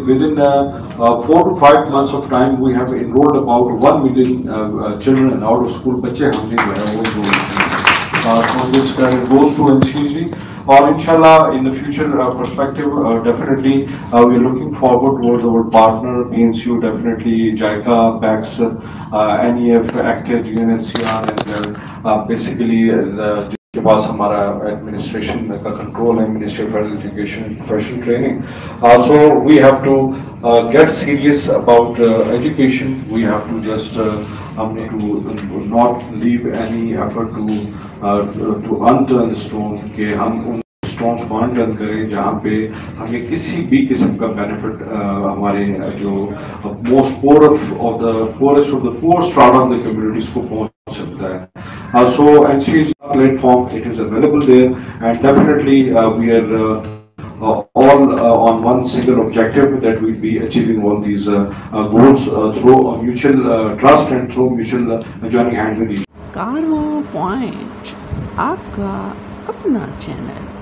within 4 to 5 months of time, we have enrolled about 1 million children out of school. बच्चे हमने जो है वो enroll किए. So this goes to NCHD. Or inshallah, in the future perspective, definitely we are looking forward towards our partner BNCU, definitely JICA, PACS, NEF, ACTED, UNHCR, and basically the के पास हमारा administration का control है, ministry of education and professional training. So we have to get serious about education. We have to just to not leave any effort to unturned stone, कि हम उन stones को unturned करें जहाँ पे हमें किसी भी किस्म का बेनिफिट हमारे जो most poor of the poorest of the poor strata of the communities को पहुँच सकता है. So NCHD platform, it is available there, and definitely we are all on one single objective, that we'll be achieving all these goals through a mutual trust and through mutual joining hands with each. Karwan Point, आपका अपना channel.